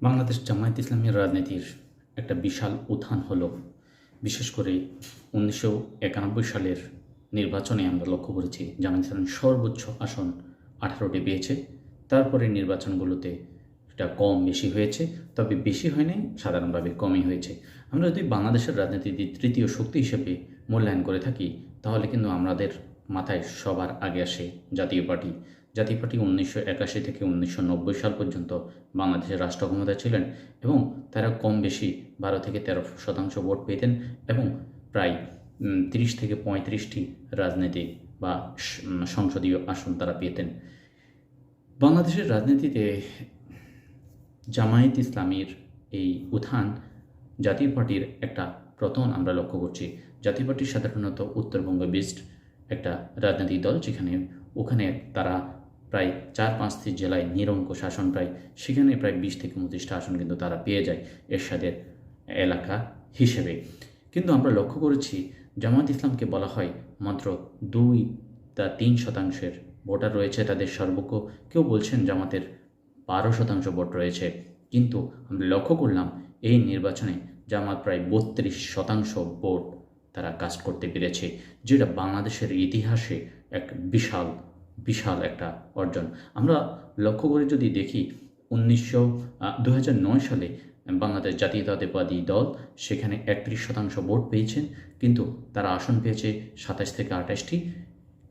বাংলাদেশ জামায়াত ইসলামীর রাজনীতির একটা বিশাল উত্থান হলো। বিশেষ করে ১৯৯১ সালের নির্বাচনে আমরা লক্ষ্য করেছি জামায়াত ইসলাম সর্বোচ্চ আসন ১৮টি পেয়েছে। তারপরে নির্বাচনগুলোতে এটা কম বেশি হয়েছে, তবে বেশি হয়নি, সাধারণভাবে কমই হয়েছে। আমরা যদি বাংলাদেশের রাজনীতিতে তৃতীয় শক্তি হিসেবে মূল্যায়ন করে থাকি, তাহলে কিন্তু আমাদের মাথায় সবার আগে আসে জাতীয় পার্টি। জাতীয় পার্টি ১৯৮১ থেকে ১৯৯০ সাল পর্যন্ত বাংলাদেশের রাষ্ট্র ক্ষমতায় ছিলেন এবং তারা কম বেশি ১২ থেকে ১৩% ভোট পেতেন এবং প্রায় ৩০ থেকে ৩৫টি রাজনীতি বা সংসদীয় আসন তারা পেতেন। বাংলাদেশের রাজনীতিতে জামায়াত ইসলামীর এই উত্থান জাতীয় পার্টির একটা পতন আমরা লক্ষ্য করছি। জাতীয় পার্টি সাধারণত উত্তরবঙ্গ বেসড একটা রাজনৈতিক দল, ওখানে তারা প্রায় ৪-৫টি জেলায় নিরঙ্কুশ আসন সেখানে প্রায় ২০ থেকে ২৫টা আসন কিন্তু তারা পেয়ে যায় এরশাদের এলাকা হিসেবে। কিন্তু আমরা লক্ষ্য করেছি জামায়াত ইসলামকে বলা হয় মাত্র ২-৩% ভোটার রয়েছে তাদের সর্বোচ্চ, কেউ বলছেন জামাতের ১২% ভোট রয়েছে। কিন্তু আমরা লক্ষ্য করলাম এই নির্বাচনে জামাত প্রায় ৩২% ভোট তারা কাস্ট করতে পেরেছে, যেটা বাংলাদেশের ইতিহাসে এক বিশাল একটা অর্জন। আমরা লক্ষ্য করে যদি দেখি ২০০৯ সালে বাংলাদেশ জাতীয়তাবাদী দল সেখানে ৩১% ভোট পেয়েছেন, কিন্তু তারা আসন পেয়েছে ২৭ থেকে ২৮টি।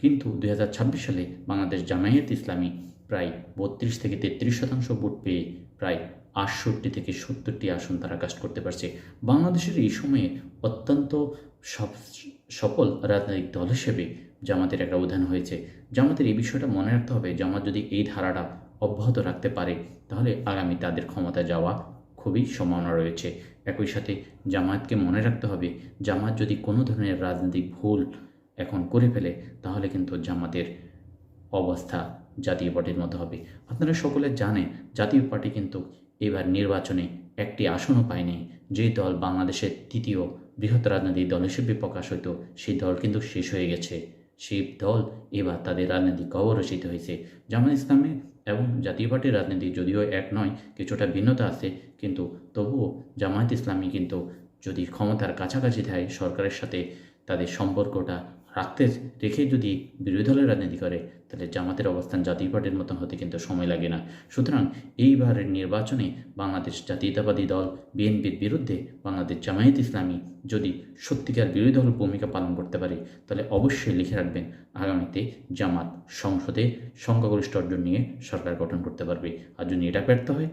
কিন্তু ২০২৬ সালে বাংলাদেশ জামায়াত ইসলামী প্রায় ৩২ থেকে ৩৩% ভোট পেয়ে প্রায় ৬৮ থেকে ৭০টি আসন তারা কাস্ট করতে পারছে। বাংলাদেশের এই সময়ে অত্যন্ত সফল রাজনৈতিক দল হিসেবে জামাতের একটা উত্থান হয়েছে। জামাতের এই বিষয়টা মনে রাখতে হবে, জামাত যদি এই ধারাটা অব্যাহত রাখতে পারে তাহলে আগামী তাদের ক্ষমতা যাওয়া খুবই সম্ভাবনা রয়েছে। একই সাথে জামায়াতকে মনে রাখতে হবে, জামাত যদি কোনো ধরনের রাজনৈতিক ভুল এখন করে ফেলে তাহলে কিন্তু জামাতের অবস্থা জাতীয় পার্টির মতো হবে। আপনারা সকলে জানেন জাতীয় পার্টি কিন্তু এবার নির্বাচনে একটি আসনও পায়নি। যে দল বাংলাদেশের তৃতীয় বৃহৎ রাজনৈতিক দল হিসেবে প্রকাশ হতো সেই দল কিন্তু শেষ হয়ে গেছে। সেই দল এবার তাদের রাজনৈতিক কবর রচিত হয়েছে। জামায়াত ইসলামী এবং জাতীয় পার্টির রাজনীতি যদিও এক নয়, কিছুটা ভিন্নতা আছে, কিন্তু তবুও জামায়াত ইসলামী কিন্তু যদি ক্ষমতার কাছাকাছি থাকে সরকারের সাথে তাদের সম্পর্কটা রেখে যদি বিরোধী দলের রাজনীতি করে তাহলে জামাতের অবস্থান জাতীয় পার্টির মতন হতে কিন্তু সময় লাগে না। সুতরাং এইবারের নির্বাচনে বাংলাদেশ জাতীয়তাবাদী দল বিএনপির বিরুদ্ধে বাংলাদেশ জামায়াত ইসলামী যদি সত্যিকার বিরোধী দল ভূমিকা পালন করতে পারে তাহলে অবশ্যই লিখে রাখবেন আগামীতে জামাত সংসদে সংখ্যাগরিষ্ঠ অর্জন নিয়ে সরকার গঠন করতে পারবে। আর যদি এটা ব্যর্থ হয়